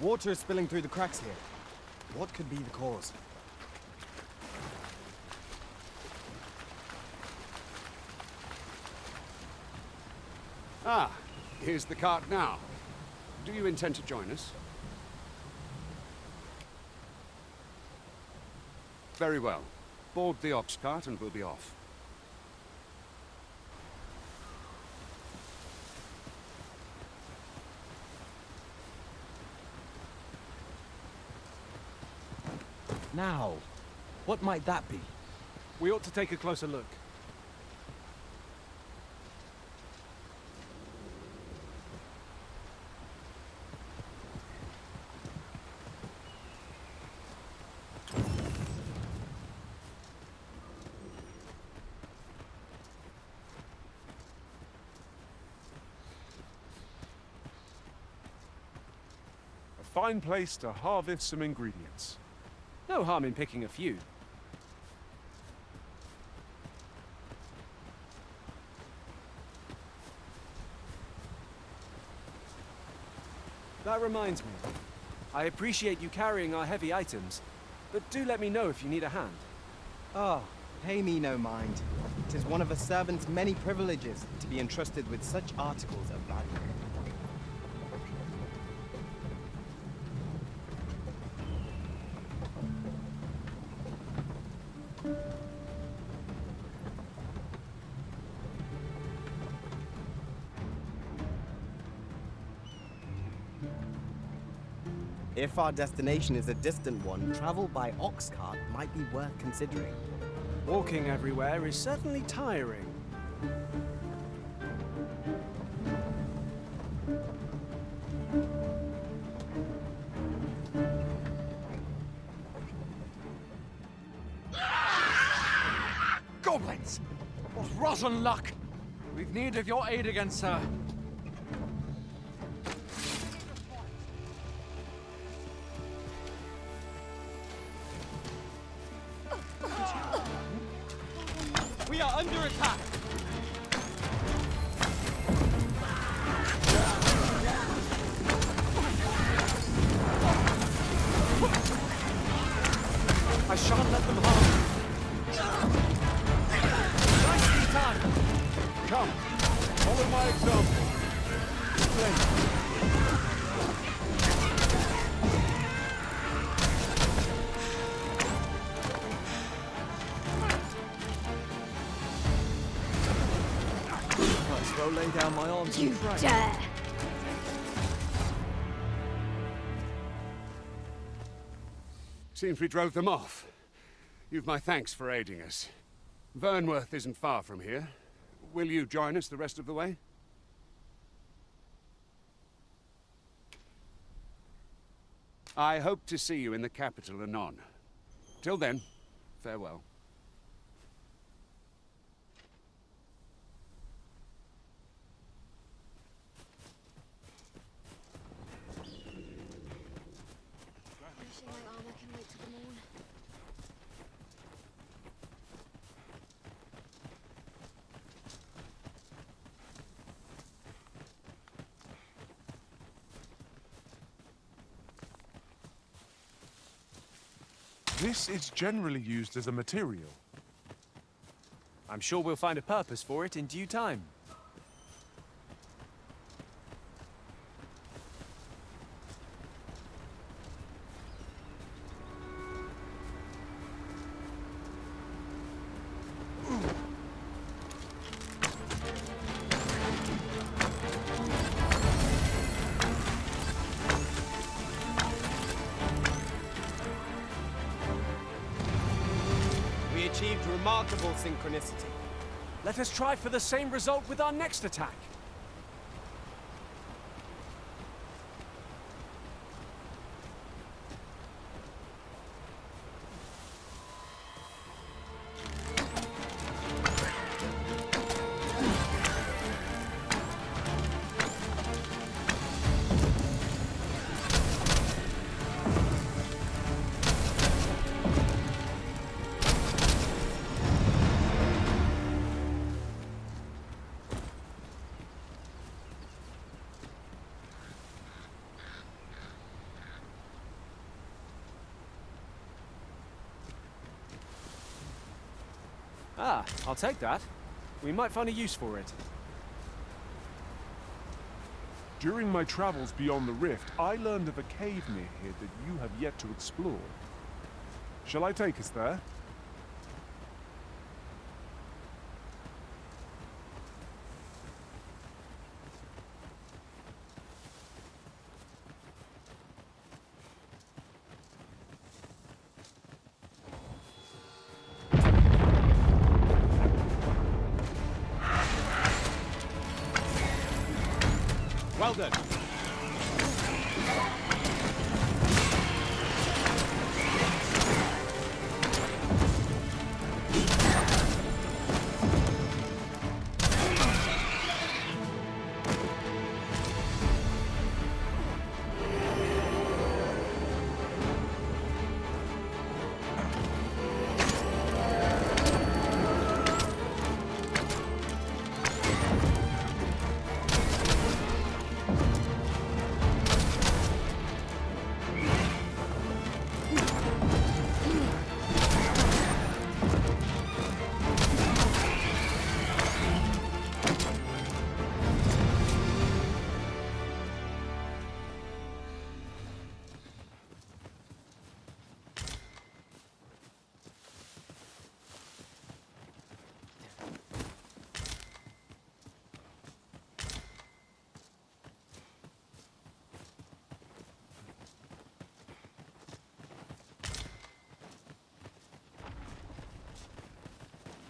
Water is spilling through the cracks here. What could be the cause? Ah, here's the cart now. Do you intend to join us? Very well. Board the ox cart and we'll be off. Now, what might that be? We ought to take a closer look. A fine place to harvest some ingredients. No harm in picking a few. That reminds me. I appreciate you carrying our heavy items, but do let me know if you need a hand. Oh, pay me no mind. 'Tis one of a servant's many privileges to be entrusted with such articles of value. If our destination is a distant one, travel by ox cart might be worth considering. Walking everywhere is certainly tiring. Goblins! What rotten luck! We've need of your aid again, sir. We are under attack! I shan't let them harm you. Nicely done! Come, follow my example. Splendid. Might as well lay down my arms You and pray. dare! Seems we drove them off. You've my thanks for aiding us. Vernworth isn't far from here. Will you join us the rest of the way? I hope to see you in the capital anon. Till then, farewell. Wishing my armor can wait till the morn. This is generally used as a material. I'm sure we'll find a purpose for it in due time. We achieved remarkable synchronicity. Let us try for the same result with our next attack. Ah, I'll take that. We might find a use for it. During my travels beyond the rift, I learned of a cave near here that you have yet to explore. Shall I take us there? Well done.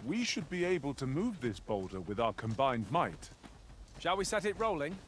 We should be able to move this boulder with our combined might. Shall we set it rolling?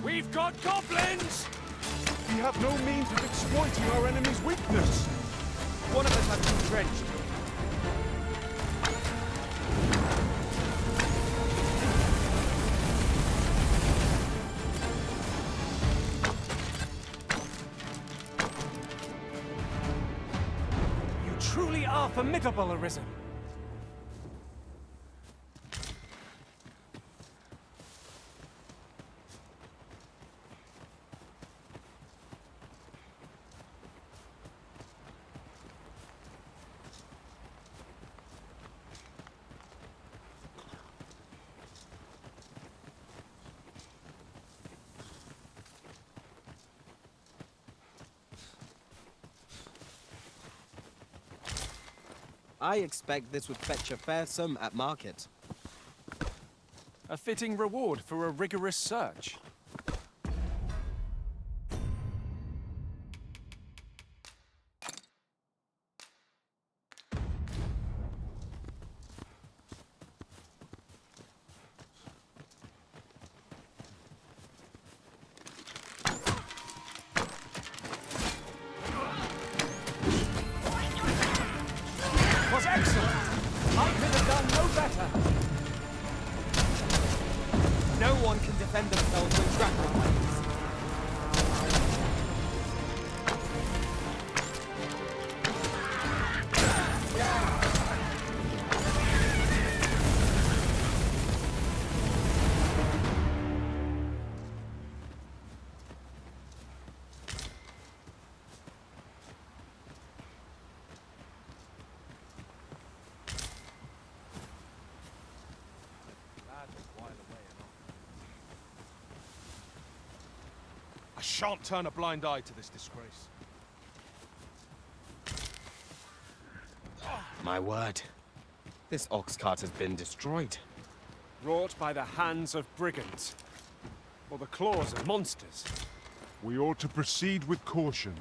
We've got goblins! We have no means of exploiting our enemy's weakness. One of us has been drenched. You truly are formidable, Arisen. I expect this would fetch a fair sum at market. A fitting reward for a rigorous search. Was excellent! I could have done no better! No one can defend themselves when trapped like this. shan't turn a blind eye to this disgrace. My word. This ox cart has been destroyed. Wrought by the hands of brigands. Or the claws of monsters. We ought to proceed with caution.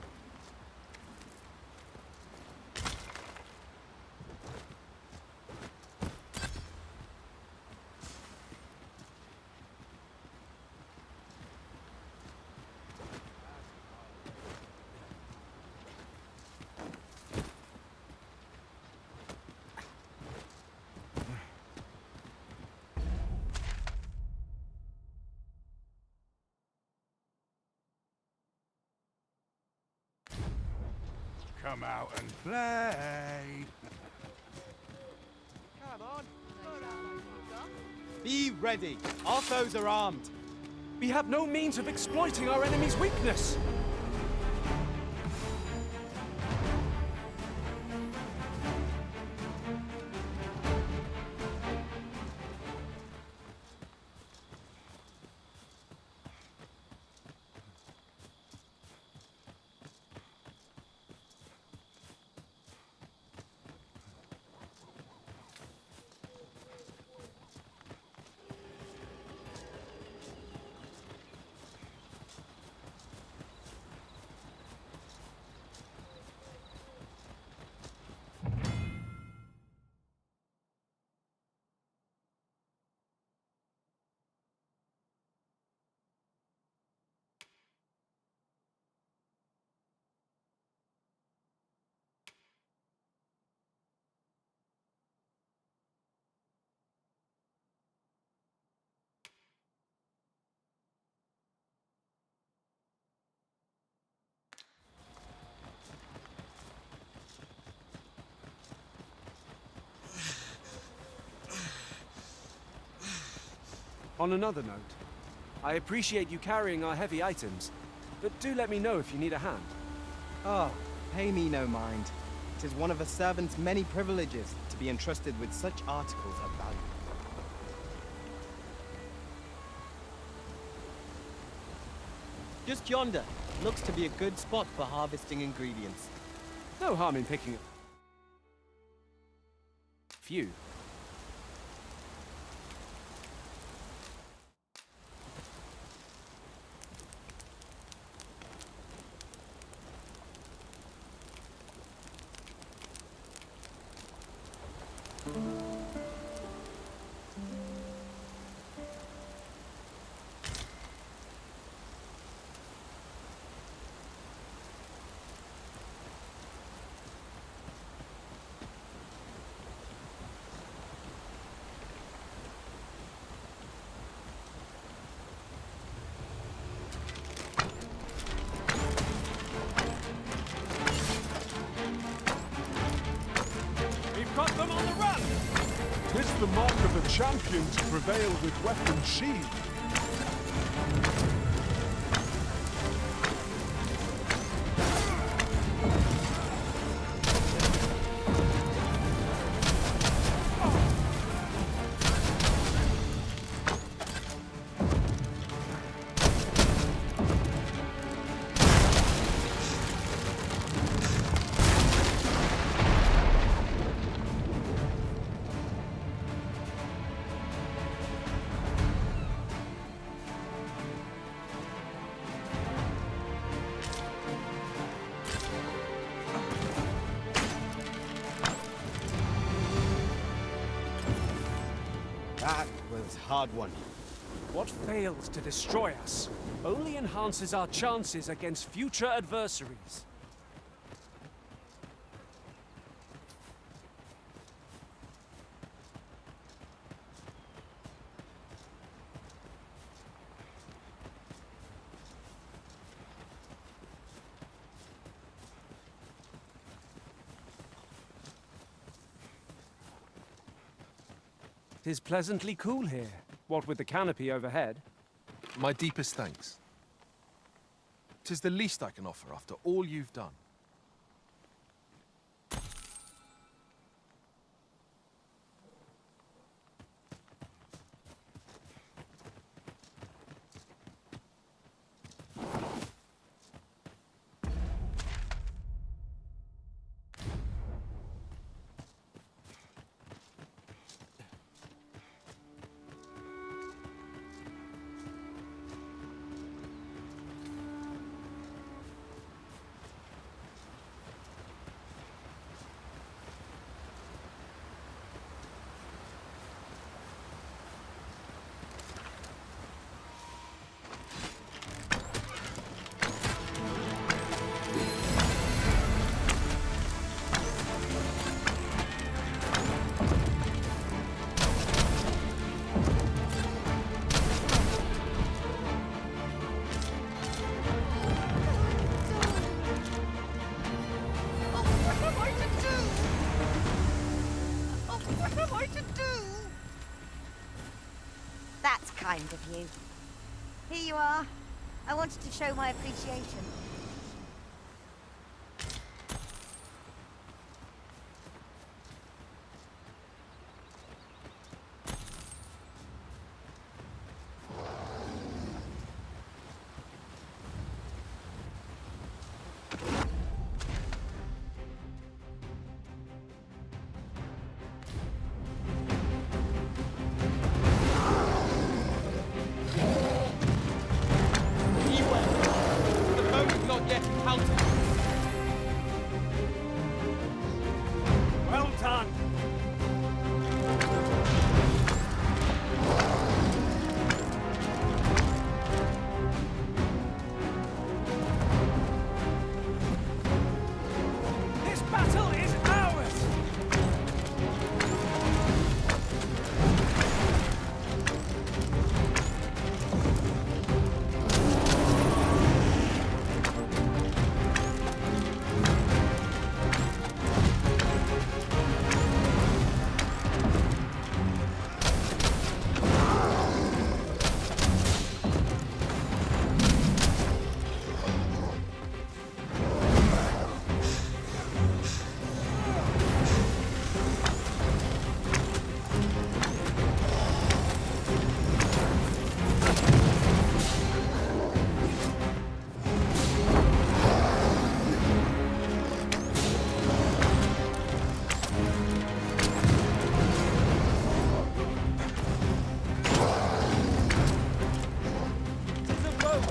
Come out and play. Come on. Be ready. Our foes are armed. We have no means of exploiting our enemy's weakness. On another note, I appreciate you carrying our heavy items, but do let me know if you need a hand. Oh, pay me no mind. 'Tis one of a servant's many privileges to be entrusted with such articles of value. Just yonder. Looks to be a good spot for harvesting ingredients. No harm in picking a few. Got them on the run! 'Tis the mark of a champion to prevail with weapon sheathed. That was a hard one. What fails to destroy us only enhances our chances against future adversaries. Tis pleasantly cool here, what with the canopy overhead. My deepest thanks. 'Tis the least I can offer after all you've done. am I to do? That's kind of you. Here you are. I wanted to show my appreciation. Well done. This battle is ours.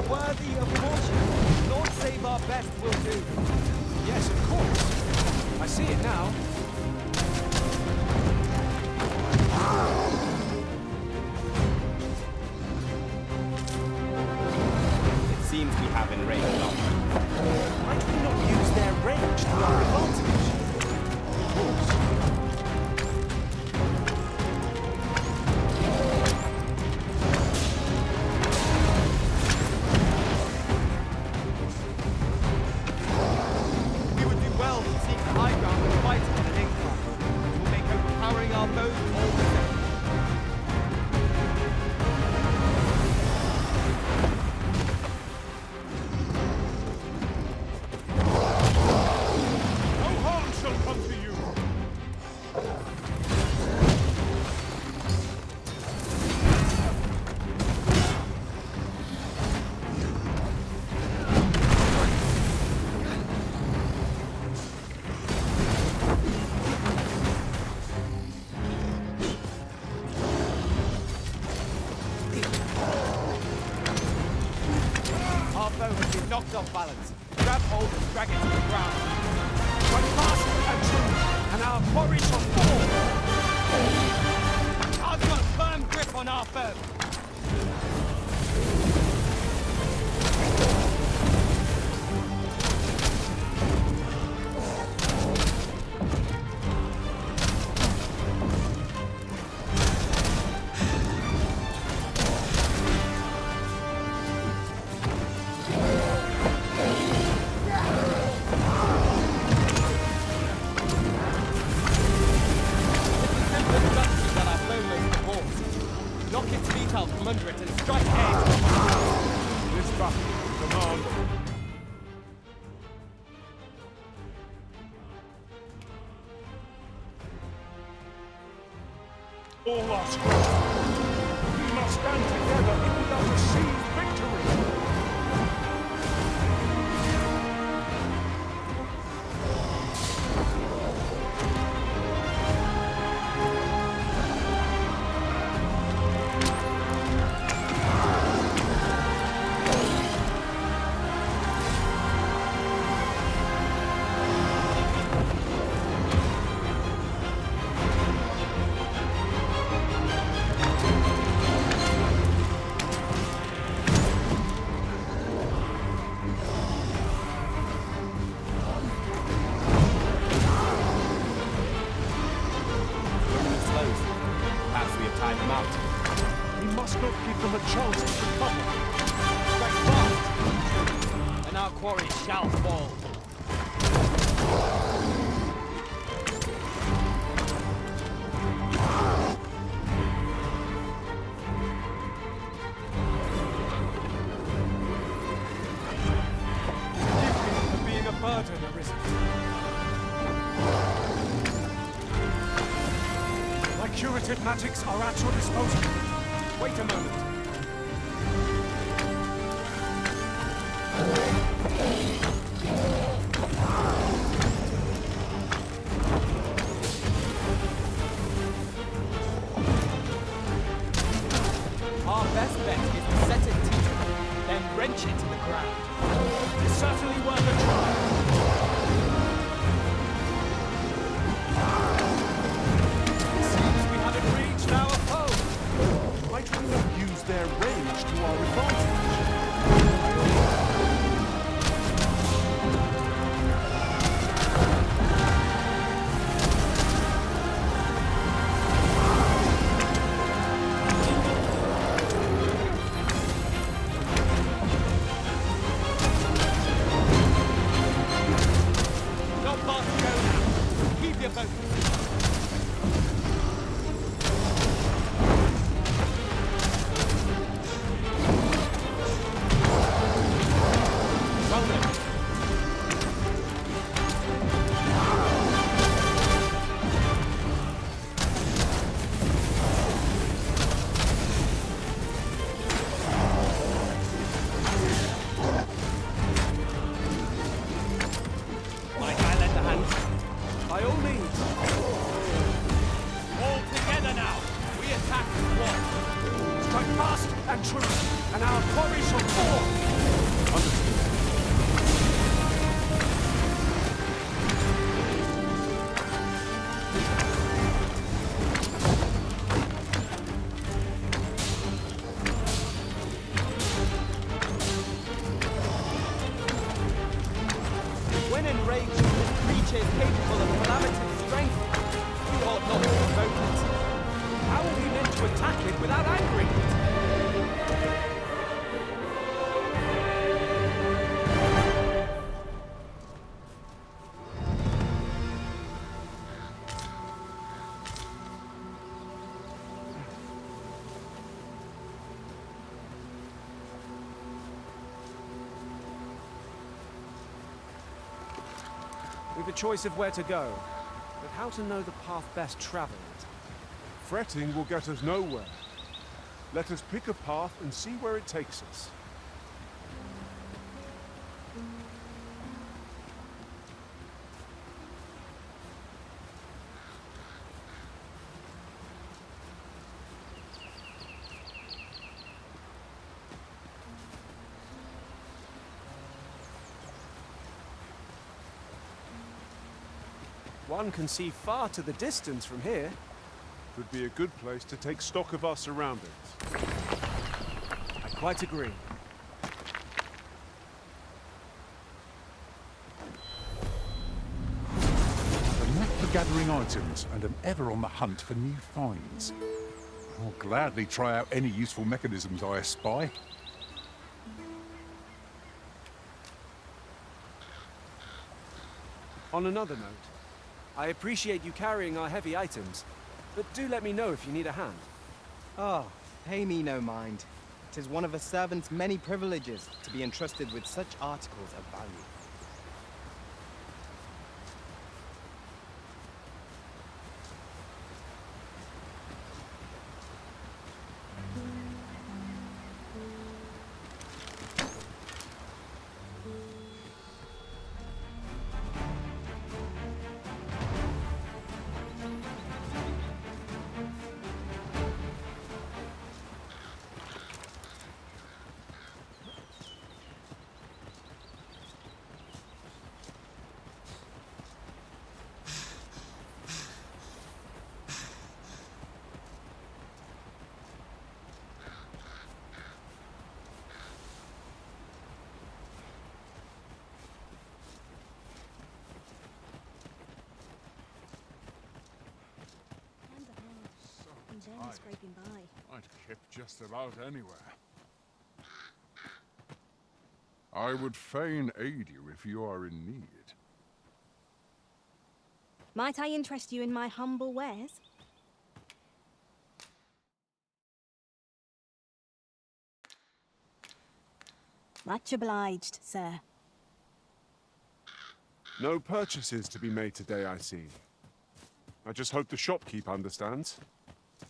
Worthy of caution. Lord save our best will do. Yes, of course. I see it now. It seems we have enraged our Why do we not use their range to our advantage? We would do well to seek the high ground and fight on an incline. It will make overpowering our foes all the same. No harm shall come to you. Our foe has been knocked off balance. Grab hold and drag it to the ground. When fast and true, and our quarry shall fall. I've got a firm grip on our foe. That our foe most supports. Knock its feet out from under it and strike edge. This battle, command. All are strong. We must stand together if we are to seize victory. Perhaps we have timed them out. We must not give them a chance to recover. Strike fast, and our quarry shall fall. curative magics are at your disposal. Wait a moment. Our best bet is to set it teetering, then wrench it to the ground. It's certainly worth a try. It seems we haven't reached our foe. Might we not use their range to our advantage? Not far to go now. Keep your focus. Well then. Might I lend a hand? By all means. All together now. We attack with one. Strike fast and true, and our quarry shall fall. When enraged, this creature is capable of calamitous strength. You ought not to provoke it. How are we meant to attack it without angering it? We've a choice of where to go, but how to know the path best traveled? Fretting will get us nowhere. Let us pick a path and see where it takes us. One can see far to the distance from here. Would be a good place to take stock of our surroundings. I quite agree. I'm knack for gathering items and am ever on the hunt for new finds. I'll gladly try out any useful mechanisms I espy. On another note, I appreciate you carrying our heavy items, but do let me know if you need a hand. Oh, pay me no mind. 'Tis one of a servant's many privileges to be entrusted with such articles of value. Scraping by. I'd kip just about anywhere. I would fain aid you if you are in need. Might I interest you in my humble wares? Much obliged, sir. No purchases to be made today, I see. I just hope the shopkeep understands.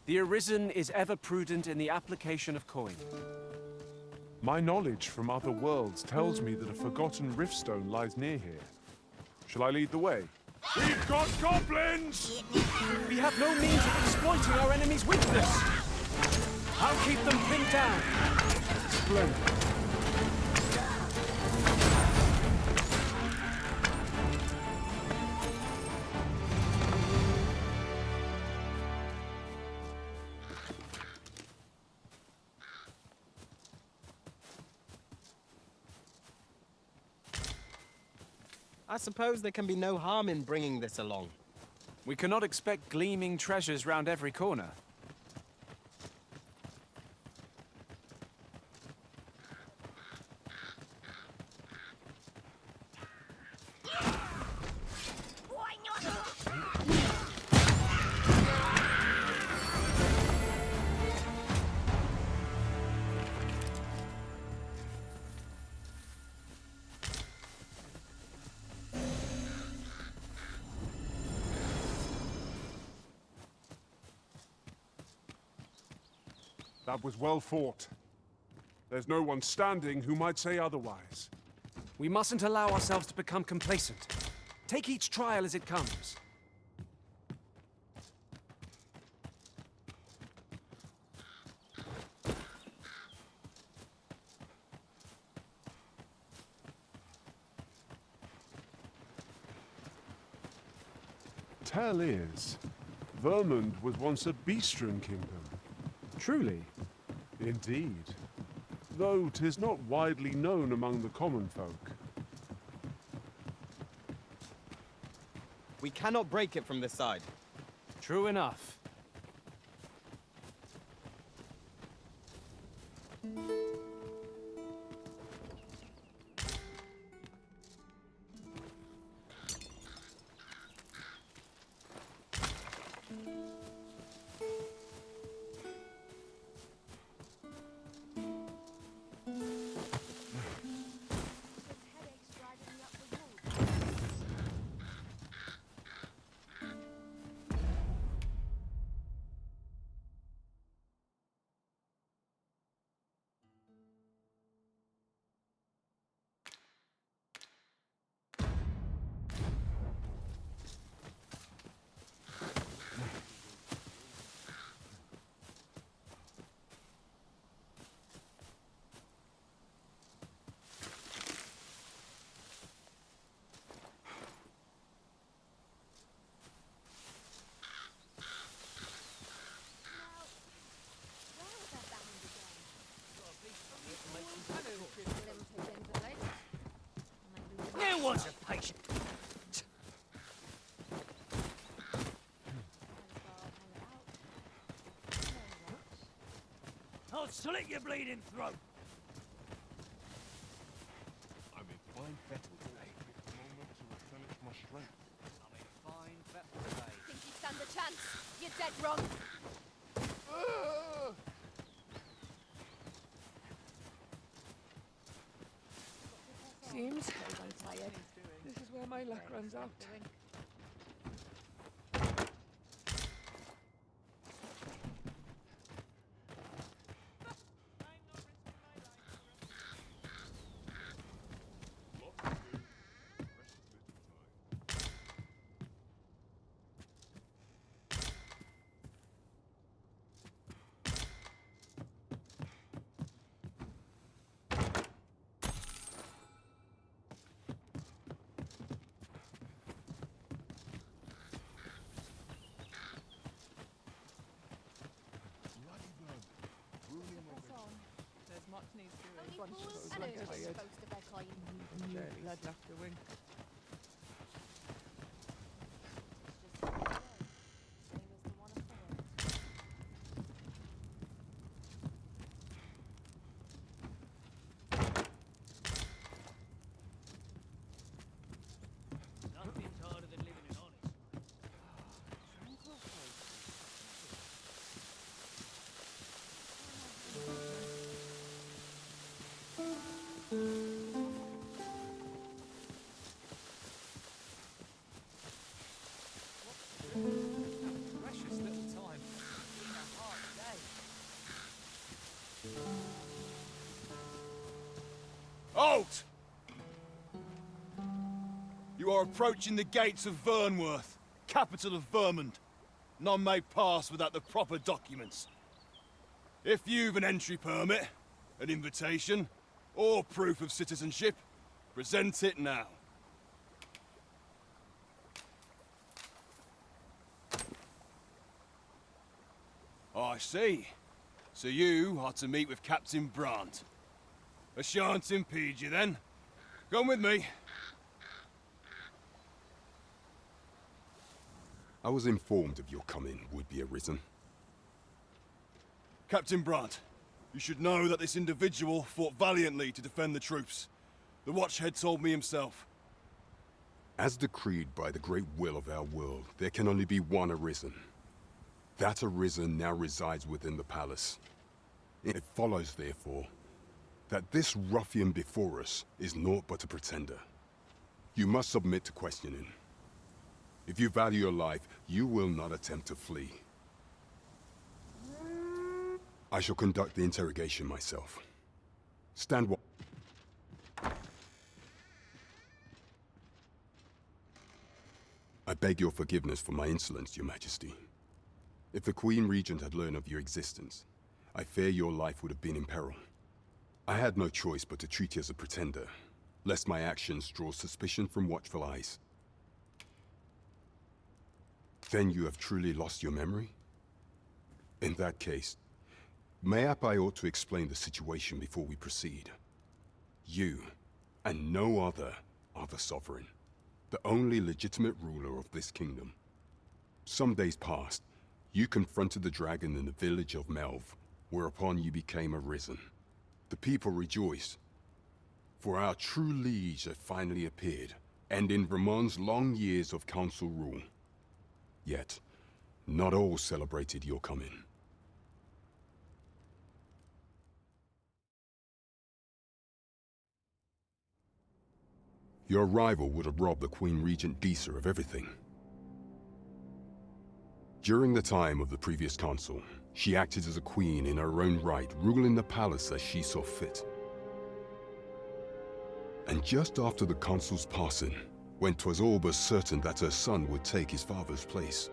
The Arisen is ever prudent in the application of coin. My knowledge from other worlds tells me that a forgotten riftstone lies near here. Shall I lead the way? We've got goblins! We have no means of exploiting our enemy's weakness. I'll keep them pinned down. Splendid. I suppose there can be no harm in bringing this along. We cannot expect gleaming treasures round every corner. That was well fought. There's no one standing who might say otherwise. We mustn't allow ourselves to become complacent. Take each trial as it comes. Tell is, Vermund was once a Beastren kingdom. Truly. Indeed. Though 'tis not widely known among the common folk. We cannot break it from this side. True enough. There was a patient. I'll slit your bleeding throat. I'm in fine fettle today. A moment to replenish my strength. I'm in fine fettle today. Think you stand a chance? You're dead wrong. Seems I'm tired. This is where my luck runs out. There's much needs doing. Bunch of those like I had. Barely had left to win. Nothing's harder than living an honest life. are approaching the gates of Vernworth, capital of Vermund. None may pass without the proper documents. If you've an entry permit, an invitation, or proof of citizenship, present it now. I see. So you are to meet with Captain Brandt. I shan't impede you then. Come with me. I was informed of your coming would be arisen. Captain Brandt, you should know that this individual fought valiantly to defend the troops. The Watchhead told me himself. As decreed by the great will of our world, there can only be one arisen. That arisen now resides within the palace. It follows, therefore, that this ruffian before us is naught but a pretender. You must submit to questioning. If you value your life, you will not attempt to flee. I shall conduct the interrogation myself. Stand watch. I beg your forgiveness for my insolence, Your Majesty. If the Queen Regent had learned of your existence, I fear your life would have been in peril. I had no choice but to treat you as a pretender, lest my actions draw suspicion from watchful eyes. Then you have truly lost your memory? In that case, mayhap I ought to explain the situation before we proceed. You, and no other, are the sovereign, the only legitimate ruler of this kingdom. Some days past, you confronted the dragon in the village of Melv, whereupon you became arisen. The people rejoiced, for our true liege had finally appeared, ending Vermund's long years of council rule. Yet, not all celebrated your coming. Your arrival would have robbed the Queen Regent Disa of everything. During the time of the previous consul, she acted as a queen in her own right, ruling the palace as she saw fit. And just after the consul's passing, when 'twas all but certain that her son would take his father's place,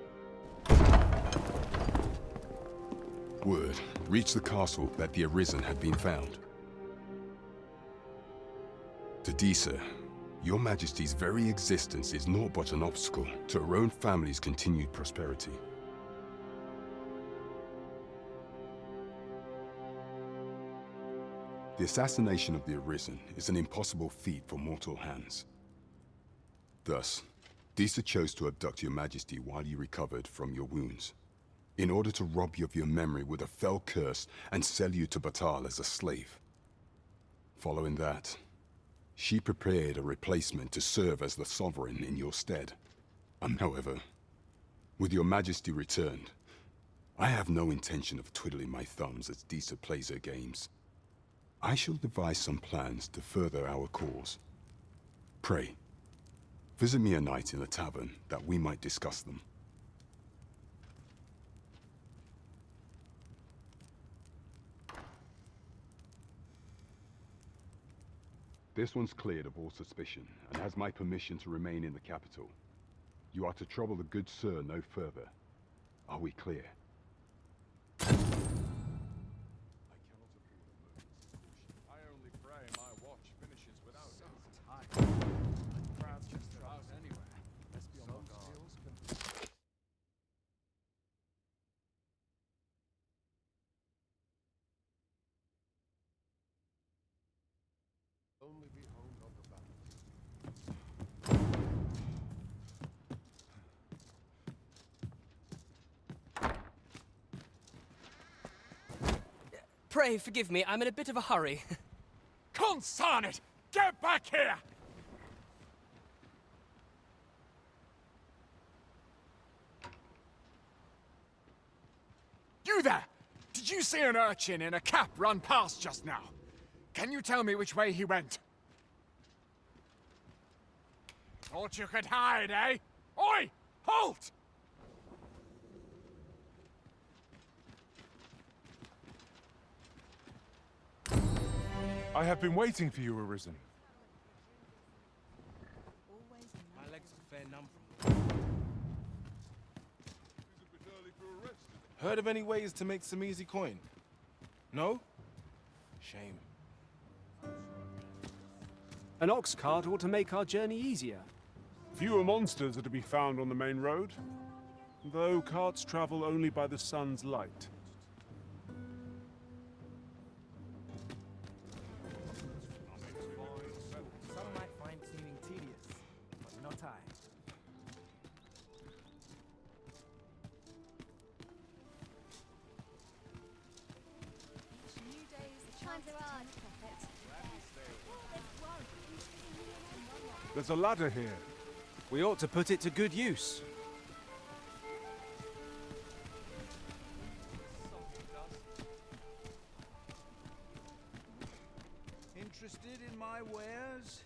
word reached the castle that the Arisen had been found. To Disa, your Majesty's very existence is naught but an obstacle to her own family's continued prosperity. The assassination of the Arisen is an impossible feat for mortal hands. Thus, Disa chose to abduct your Majesty while you recovered from your wounds, in order to rob you of your memory with a fell curse and sell you to Batal as a slave. Following that, she prepared a replacement to serve as the sovereign in your stead. However, with your Majesty returned, I have no intention of twiddling my thumbs as Disa plays her games. I shall devise some plans to further our cause. Pray, visit me a night in the tavern that we might discuss them. This one's cleared of all suspicion and has my permission to remain in the capital. You are to trouble the good sir no further. Are we clear? Pray forgive me, I'm in a bit of a hurry. Consign it! Get back here! You there! Did you see an urchin in a cap run past just now? Can you tell me which way he went? Thought you could hide, eh? Oi! Halt! I have been waiting for you, Arisen. My leg Heard of any ways to make some easy coin? No? Shame. An ox cart ought to make our journey easier. Fewer monsters are to be found on the main road, though carts travel only by the sun's light. Some might find cleaning tedious, but not I. Times are hard, Prophet. There's a ladder here. We ought to put it to good use. Interested in my wares?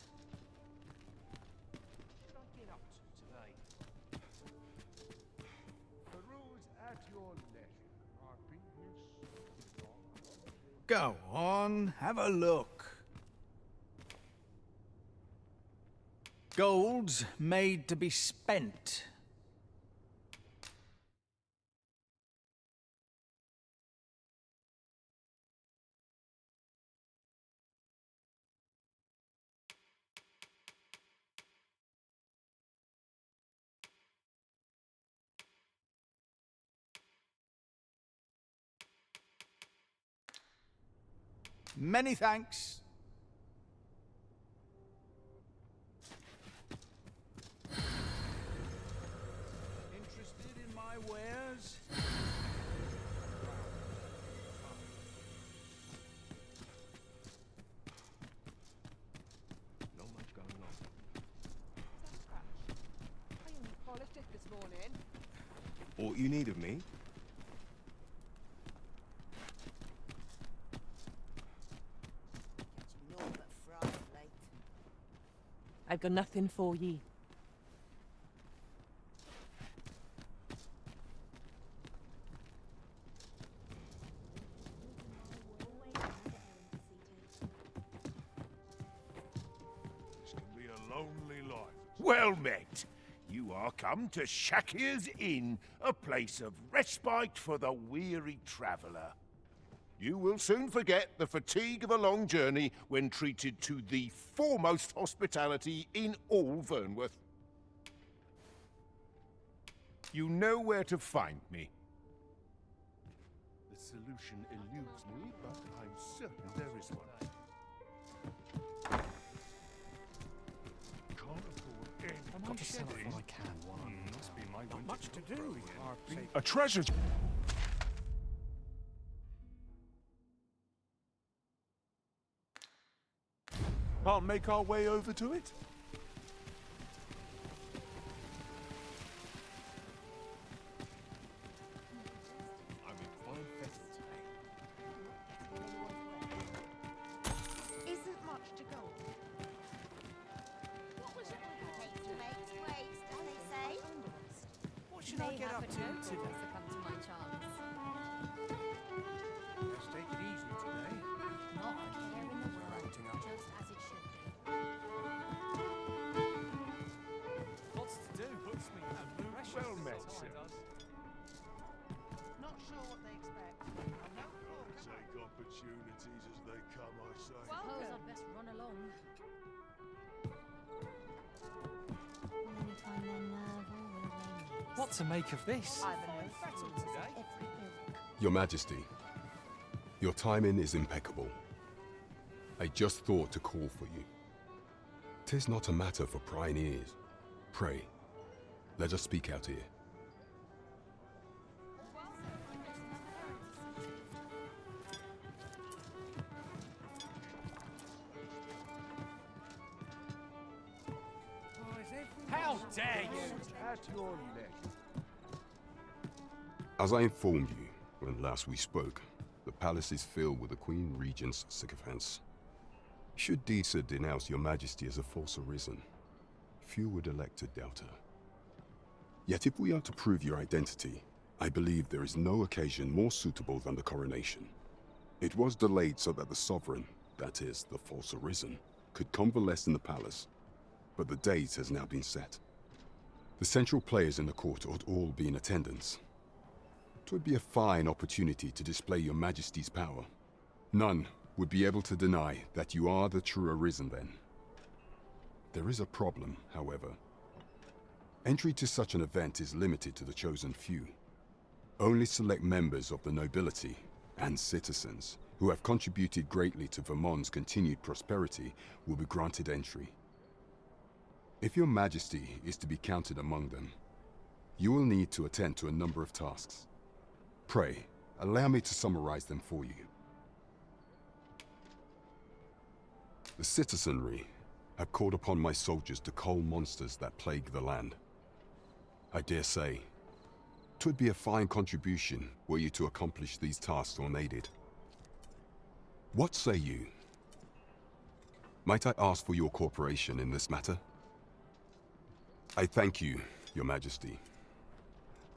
What should I get up to today? Peruse at your leisure. Go on, have a look. Gold's made to be spent. Many thanks. Interested in my wares? Not much going on. Polished it this morning. All you need of me? I've got nothing for ye. This can be a lonely life. Well met. You are come to Shakir's Inn, a place of respite for the weary traveller. You will soon forget the fatigue of a long journey when treated to the foremost hospitality in all Vernworth. You know where to find me. The solution eludes me, but I'm certain there is one. Can't afford any. Got to sell it while I can. Must be my Not much to do. A treasure. Can't make our way over to it? I'm in fine fettle today. Isn't much to go. What was it? Haste makes waste, as they say. What should I get up to today? Succumb to my charms. Let's take it easy today. Not a care in the world, just as it should be. Lots to do puts me under pressure. Well met, sir. Not sure what they expect. Take opportunities as they come, I say. Suppose I'd best run along. Anytime their nerve or will they meet. What to make of this? Your Majesty, your timing is impeccable. I just thought to call for you. 'Tis not a matter for prying ears. Pray, let us speak out here. How dare you! At your leisure. As I informed you when last we spoke, the palace is filled with the Queen Regent's sycophants. Should Disa denounce your Majesty as a false arisen, few would elect to doubt her. Yet if we are to prove your identity, I believe there is no occasion more suitable than the coronation. It was delayed so that the sovereign, that is, the false arisen, could convalesce in the palace, but the date has now been set. The central players in the court ought all be in attendance. 'Twould be a fine opportunity to display your Majesty's power. None would be able to deny that you are the true Arisen then. There is a problem, however. Entry to such an event is limited to the chosen few. Only select members of the nobility and citizens who have contributed greatly to Vermont's continued prosperity will be granted entry. If your Majesty is to be counted among them, you will need to attend to a number of tasks. Pray, allow me to summarize them for you. The citizenry have called upon my soldiers to cull monsters that plague the land. I dare say, 'twould be a fine contribution were you to accomplish these tasks unaided. What say you? Might I ask for your cooperation in this matter? I thank you, Your Majesty.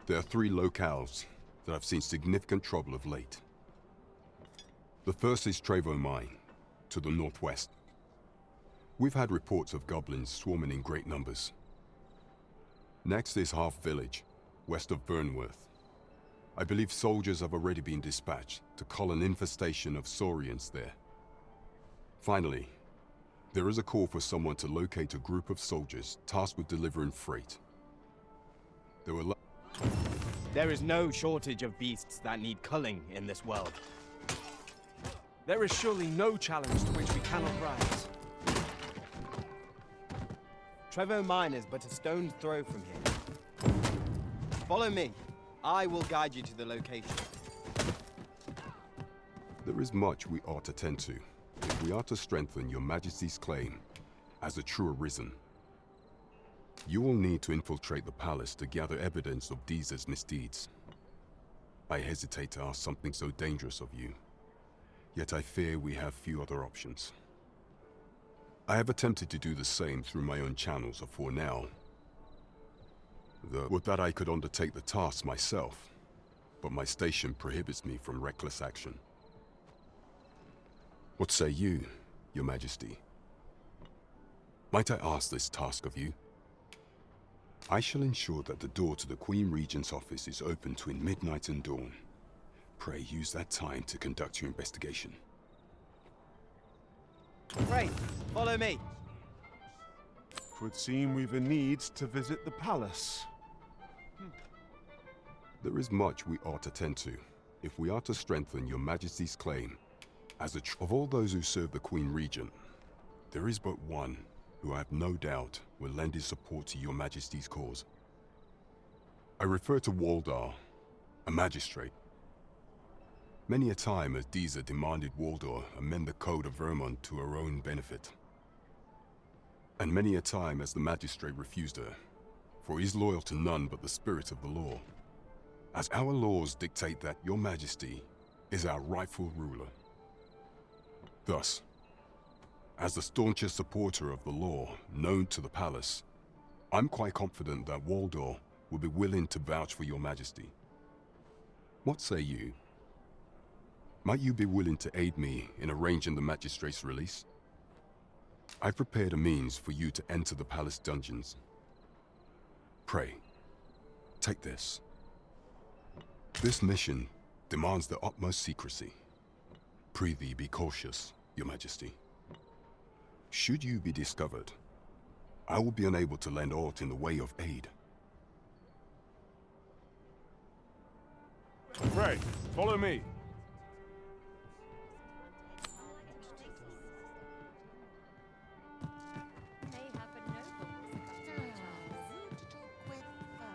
There are 3 locales that have seen significant trouble of late. The first is Trevo Mine, to the northwest. We've had reports of goblins swarming in great numbers. Next is Half Village, west of Vernworth. I believe soldiers have already been dispatched to cull an infestation of saurians there. Finally, there is a call for someone to locate a group of soldiers tasked with delivering freight. There is no shortage of beasts that need culling in this world. There is surely no challenge to which we cannot rise. Trevo Mine is but a stone's throw from here. Follow me. I will guide you to the location. There is much we ought to tend to if we are to strengthen Your Majesty's claim as a true Arisen. You will need to infiltrate the palace to gather evidence of Deez's misdeeds. I hesitate to ask something so dangerous of you, yet I fear we have few other options. I have attempted to do the same through my own channels afore now. Would that I could undertake the task myself, but my station prohibits me from reckless action. What say you, Your Majesty? Might I ask this task of you? I shall ensure that the door to the Queen Regent's office is open between midnight and dawn. Pray use that time to conduct your investigation. Great, follow me. 'Twould seem we've a need to visit the palace. There is much we ought to tend to if we are to strengthen Your Majesty's claim as of all those who serve the Queen Regent. There is but one who I have no doubt will lend his support to Your Majesty's cause. I refer to Waldar, a magistrate. Many a time has Deeza demanded Waldar amend the code of Vermont to her own benefit. And many a time has the magistrate refused her, for he is loyal to none but the spirit of the law, as our laws dictate that Your Majesty is our rightful ruler. Thus, as the staunchest supporter of the law known to the palace, I'm quite confident that Waldar will be willing to vouch for Your Majesty. What say you? Might you be willing to aid me in arranging the magistrate's release? I've prepared a means for you to enter the palace dungeons. Pray, take this. This mission demands the utmost secrecy. Prithee be cautious, Your Majesty. Should you be discovered, I will be unable to lend aught in the way of aid. Pray, follow me.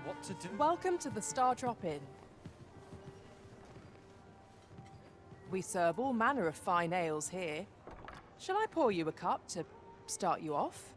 What to do? Welcome to the Star Drop Inn. We serve all manner of fine ales here. Shall I pour you a cup to start you off?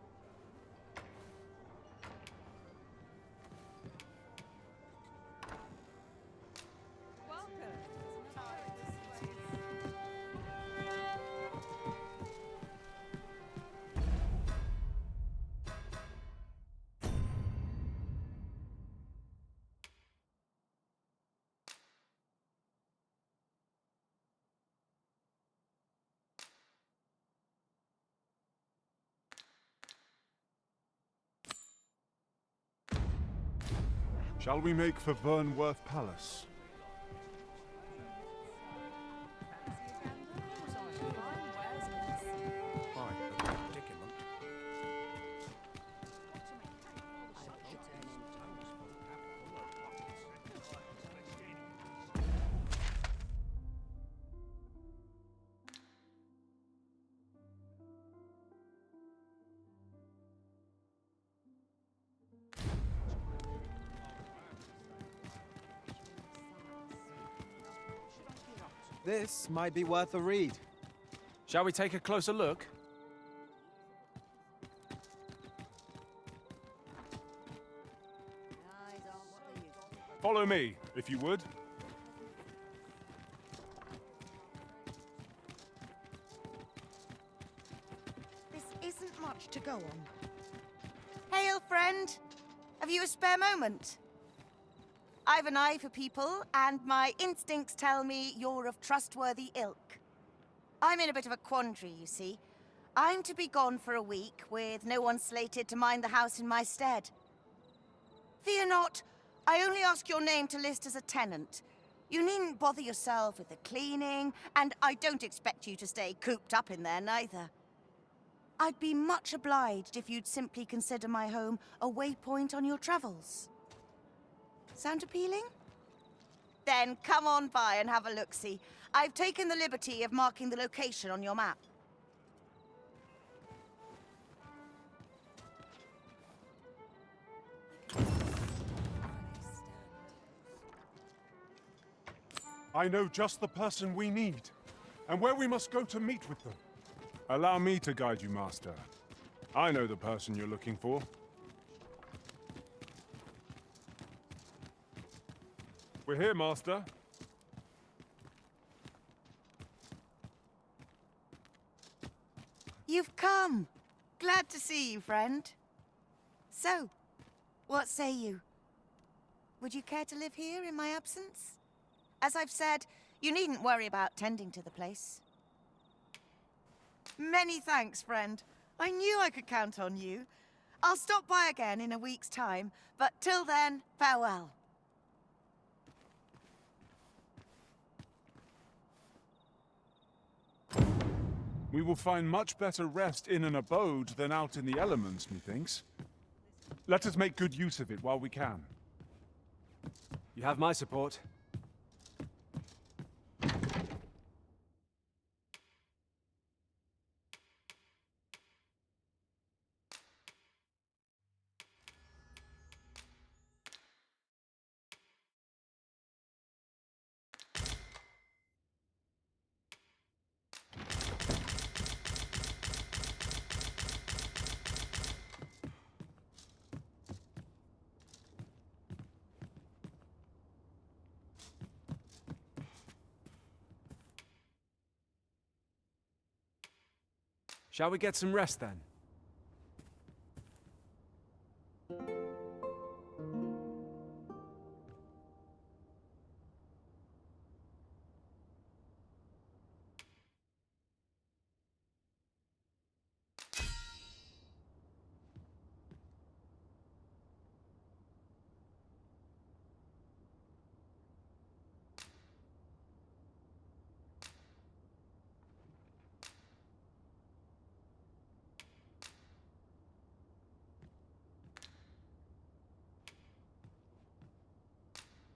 Shall we make for Vernworth Palace? This might be worth a read. Shall we take a closer look? Follow me, if you would. This isn't much to go on. Hail, friend. Have you a spare moment? I've an eye for people, and my instincts tell me you're of trustworthy ilk. I'm in a bit of a quandary, you see. I'm to be gone for a week, with no one slated to mind the house in my stead. Fear not, I only ask your name to list as a tenant. You needn't bother yourself with the cleaning, and I don't expect you to stay cooped up in there, neither. I'd be much obliged if you'd simply consider my home a waypoint on your travels. Sound appealing? Then come on by and have a look-see. I've taken the liberty of marking the location on your map. I know just the person we need, and where we must go to meet with them. Allow me to guide you, Master. I know the person you're looking for. We're here, Master. You've come. Glad to see you, friend. So, what say you? Would you care to live here in my absence? As I've said, you needn't worry about tending to the place. Many thanks, friend. I knew I could count on you. I'll stop by again in a week's time, but till then, farewell. We will find much better rest in an abode than out in the elements, methinks. Let us make good use of it while we can. You have my support. Shall we get some rest then?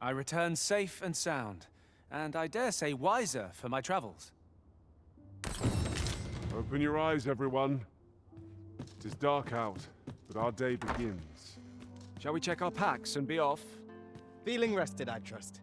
I return safe and sound, and I dare say wiser for my travels. Open your eyes, everyone. It is dark out, but our day begins. Shall we check our packs and be off? Feeling rested, I trust.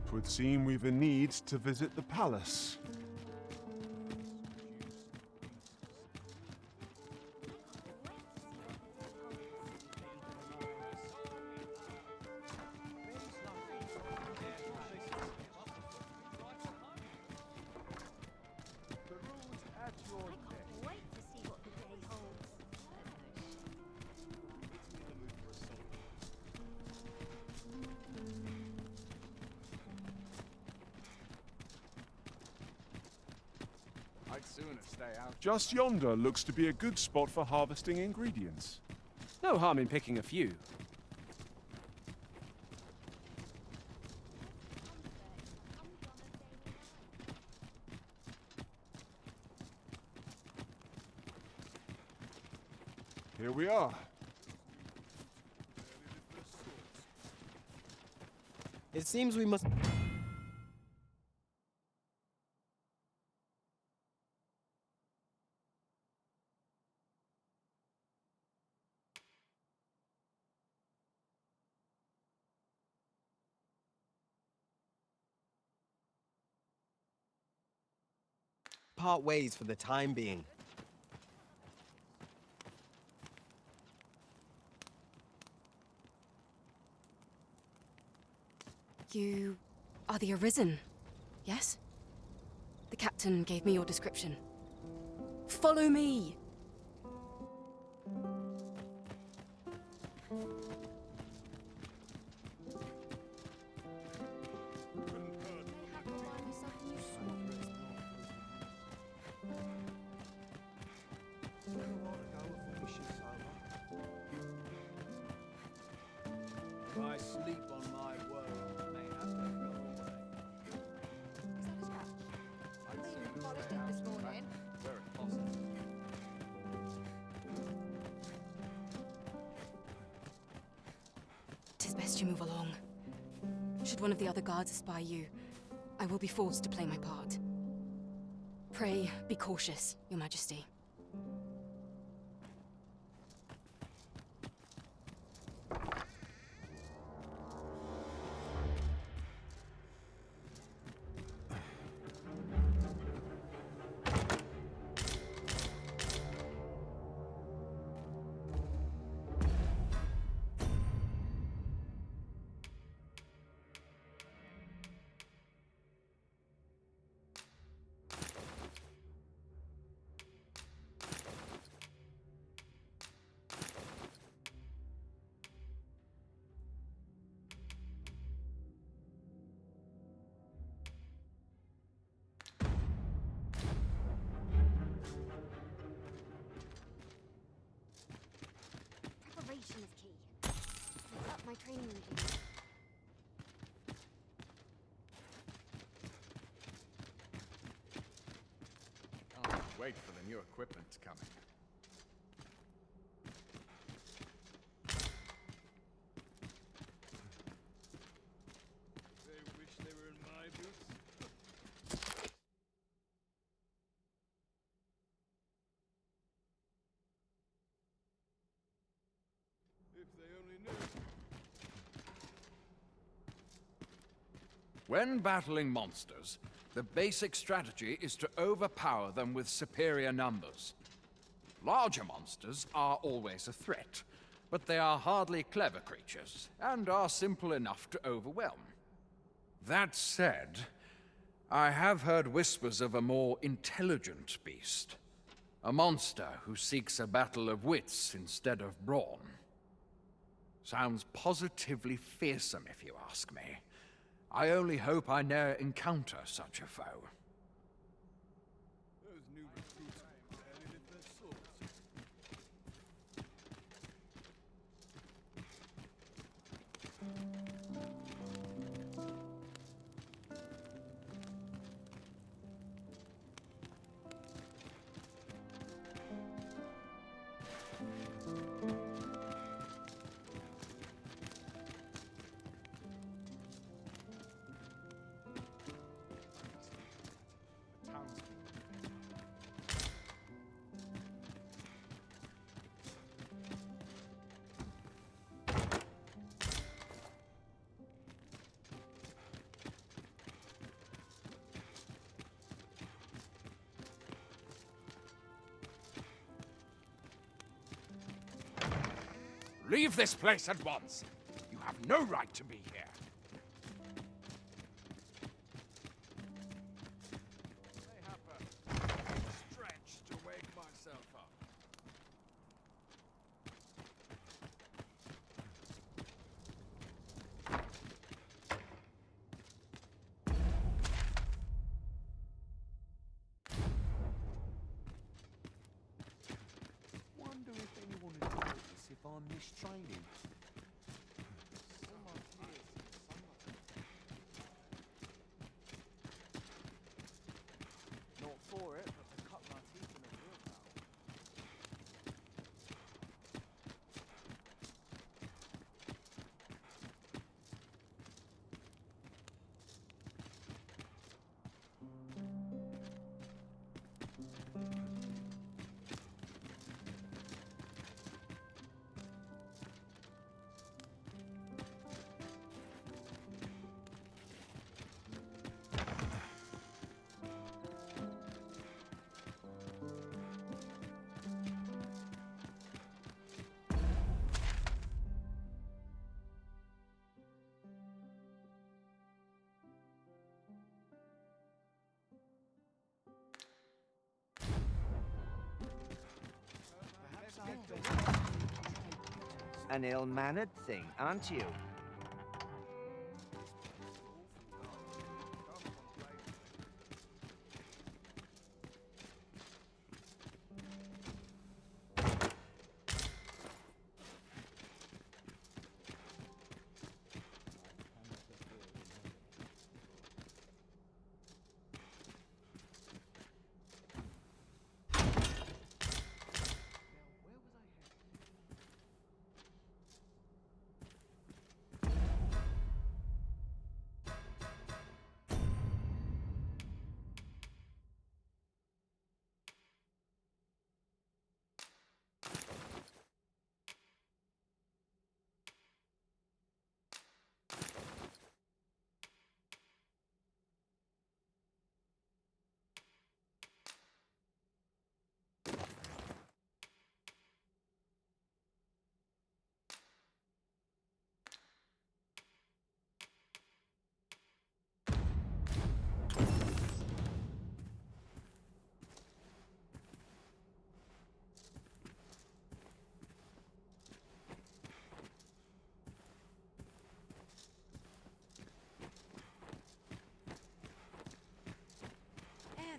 Twould seem we've a need to visit the palace. Just yonder looks to be a good spot for harvesting ingredients. No harm in picking a few. Here we are. It seems we must... part ways for the time being. You are the Arisen, yes? The captain gave me your description. Follow me! I sleep on my word. May have to go away. I've seen you polished it this morning. Very possible. Tis best you move along. Should one of the other guards espy you, I will be forced to play my part. Pray, be cautious, Your Majesty. Preparation is key. Keep up my training routine. Can't wait for the new equipment to come in. They wish they were in my boots. If they only knew. When battling monsters, the basic strategy is to overpower them with superior numbers. Larger monsters are always a threat, but they are hardly clever creatures, and are simple enough to overwhelm. That said, I have heard whispers of a more intelligent beast. A monster who seeks a battle of wits instead of brawn. Sounds positively fearsome, if you ask me. I only hope I ne'er encounter such a foe. Those new recruits barely lift their swords. Leave this place at once. You have no right to be here. Stretch to wake myself up. Wonder if anyone would notice if I'm mistraining. Not for it, but to cut my teeth in a real battle. An ill-mannered thing, aren't you?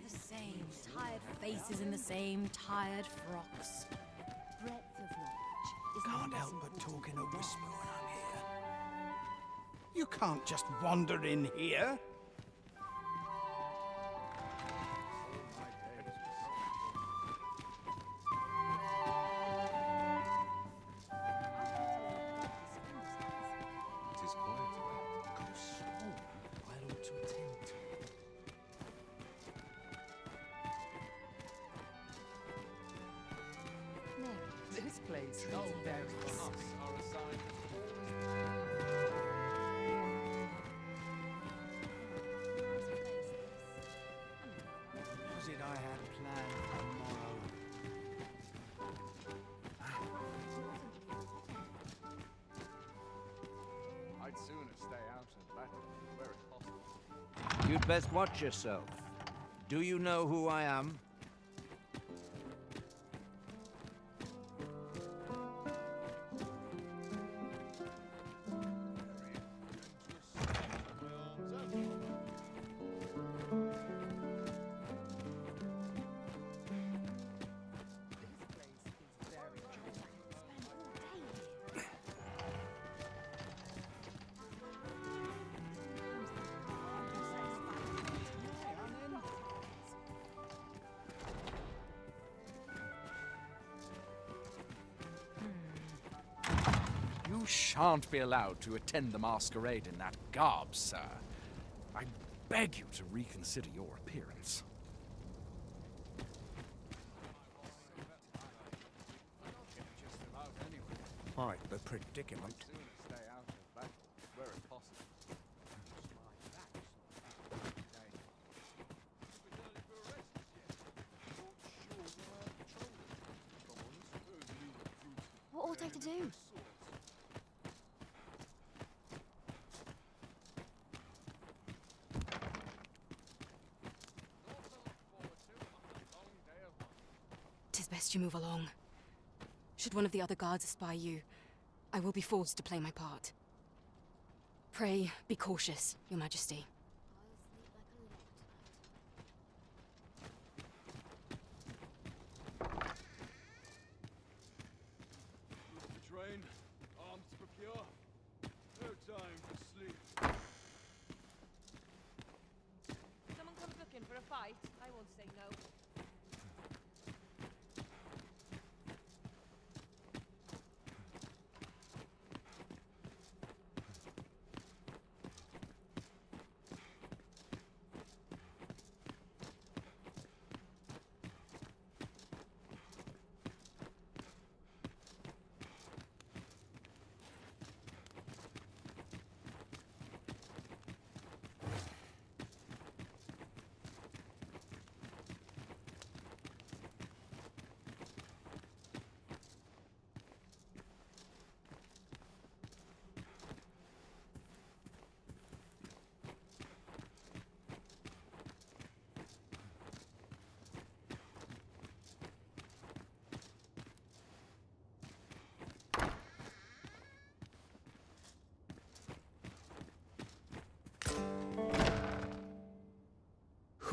Same tired faces in the same tired frocks. Breadth of knowledge is Can't help but talk in a whisper when I'm here. You can't just wander in here. It is quiet. Could have sworn I ought to attend to. This place is very Was it I had planned for tomorrow? I'd sooner stay out of battle where it's possible. You'd best watch yourself. Do you know who I am? You shan't be allowed to attend the masquerade in that garb, sir. I beg you to reconsider your appearance. Quite the predicament. Stay out of battle where it's possible. What ought I to do? Tis best you move along. Should one of the other guards espy you, I will be forced to play my part. Pray, be cautious, Your Majesty. Train, arms to procure. No time for sleep. Someone comes looking for a fight, I won't say no.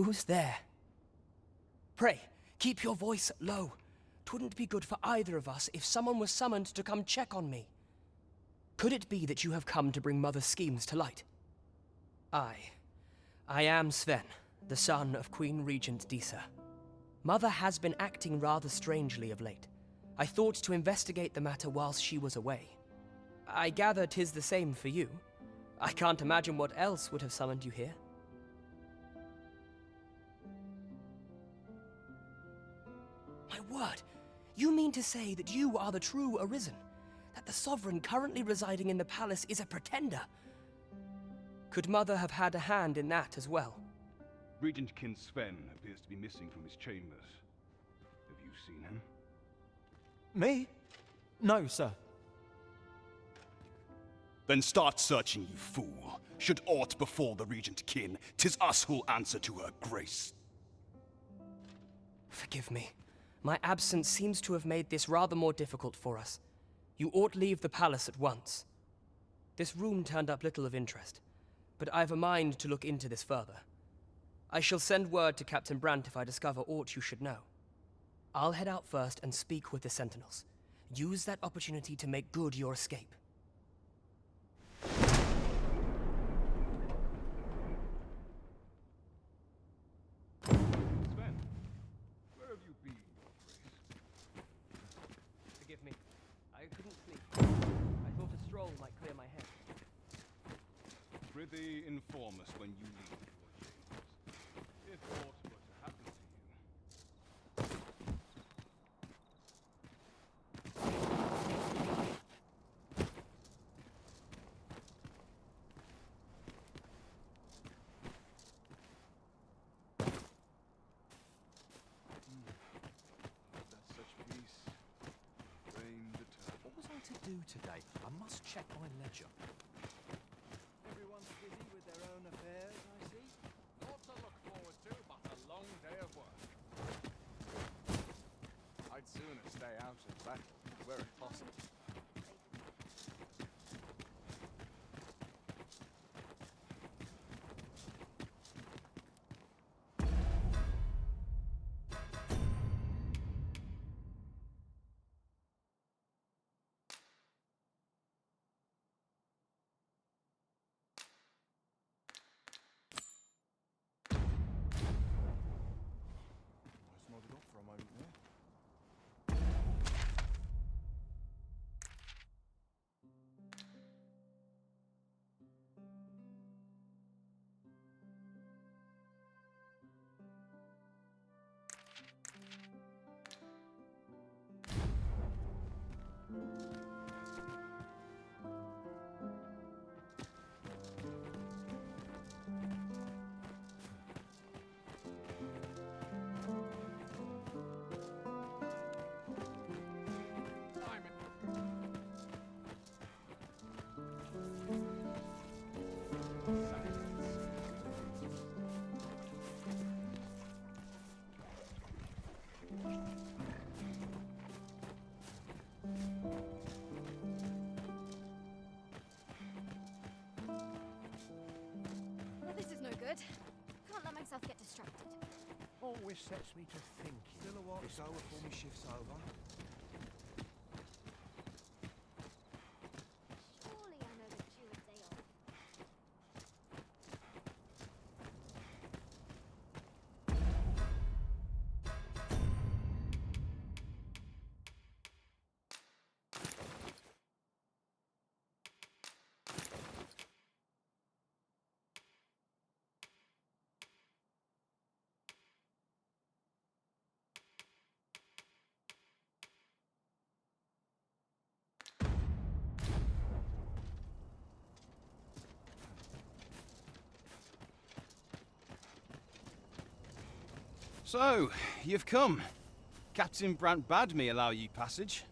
Who's there? Pray, keep your voice low. 'Twouldn't be good for either of us if someone was summoned to come check on me. Could it be that you have come to bring Mother's schemes to light? I am Sven, the son of Queen Regent Disa. Mother has been acting rather strangely of late. I thought to investigate the matter whilst she was away. I gather 'tis the same for you. I can't imagine what else would have summoned you here. My word! You mean to say that you are the true Arisen? That the sovereign currently residing in the palace is a pretender? Could Mother have had a hand in that as well? Regent Kin Sven appears to be missing from his chambers. Have you seen him? Me? No, sir. Then start searching, you fool. Should aught befall the Regent Kin, 'tis us who'll answer to her grace. Forgive me. My absence seems to have made this rather more difficult for us. You ought leave the palace at once. This room turned up little of interest, but I've a mind to look into this further. I shall send word to Captain Brandt if I discover aught you should know. I'll head out first and speak with the sentinels. Use that opportunity to make good your escape. Sven, where have you been, your grace? Forgive me. I couldn't sleep. I thought a stroll might clear my head. Prithee, inform us when you leave your chambers. If aught were to happen to you. That's such peace. Reign the turn. What was I to do today? I must check my ledger. Everyone's busy with their own affairs, I see. Naught to look forward to but a long day of work. I'd sooner stay out of battle, were it possible. Almost nodded off for a moment there. Well, this is no good. Can't let myself get distracted. Always sets me to thinking. Still a while to go before my shift's over. Surely I know the due a day off. So, you've come. Captain Brandt bade me allow you passage.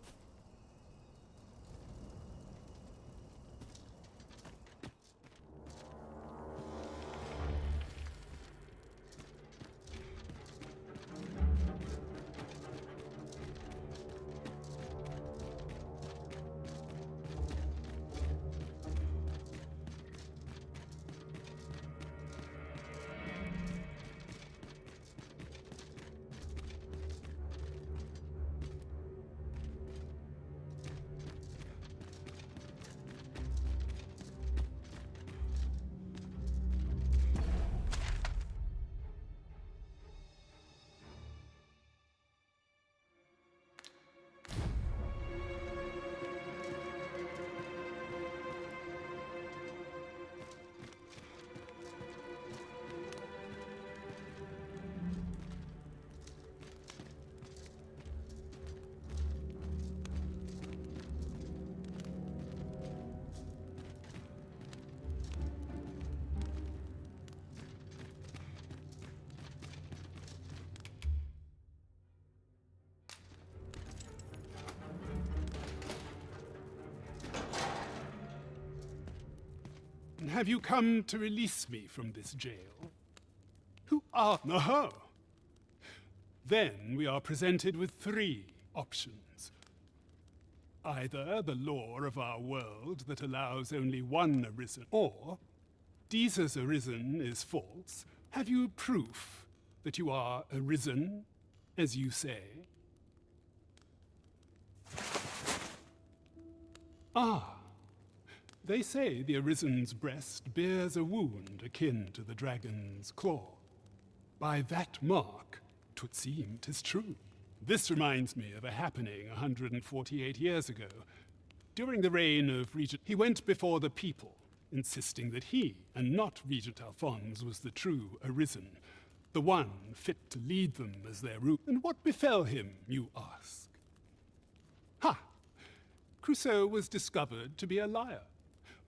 have you come to release me from this jail? Who are... No. Then we are presented with 3 options. Either the law of our world that allows only one arisen, or Jesus arisen is false. Have you proof that you are arisen, as you say? Ah, they say the arisen's breast bears a wound akin to the dragon's claw. By that mark, 'twould seem 'tis true. This reminds me of a happening 148 years ago. During the reign of Regent, he went before the people, insisting that he, and not Regent Alphonse, was the true arisen, the one fit to lead them as their ruler. And what befell him, you ask? Ha! Crusoe was discovered to be a liar,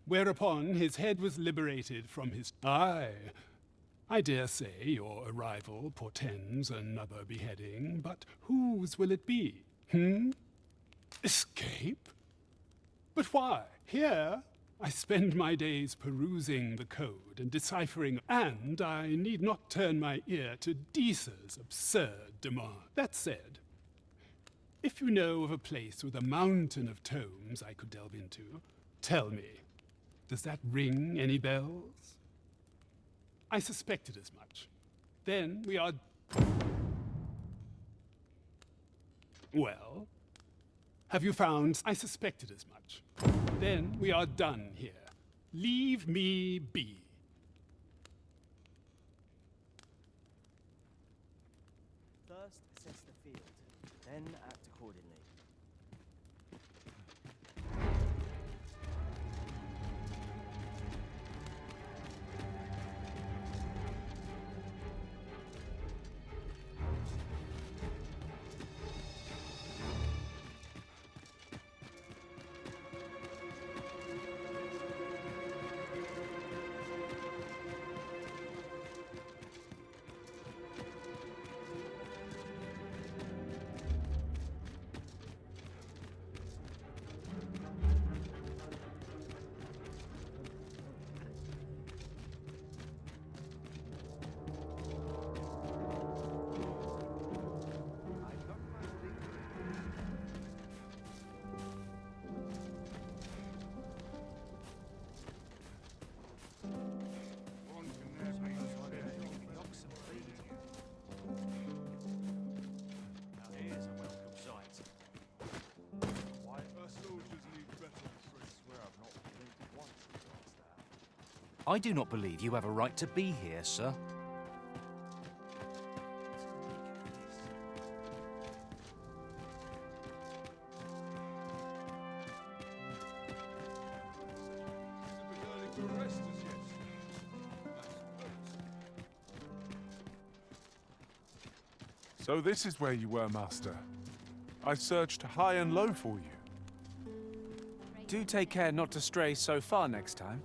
whereupon his head was liberated from his... Aye, I dare say your arrival portends another beheading, but whose will it be? Escape? But why? Here I spend my days perusing the code and deciphering, and I need not turn my ear to Deesa's absurd demand. That said, if you know of a place with a mountain of tomes I could delve into, tell me, does that ring any bells? I suspected as much. Then we are... Well, have you found... I suspected as much. Then we are done here. Leave me be. First, assess the field, then act accordingly. I do not believe you have a right to be here, sir. So this is where you were, Master. I searched high and low for you. Do take care not to stray so far next time.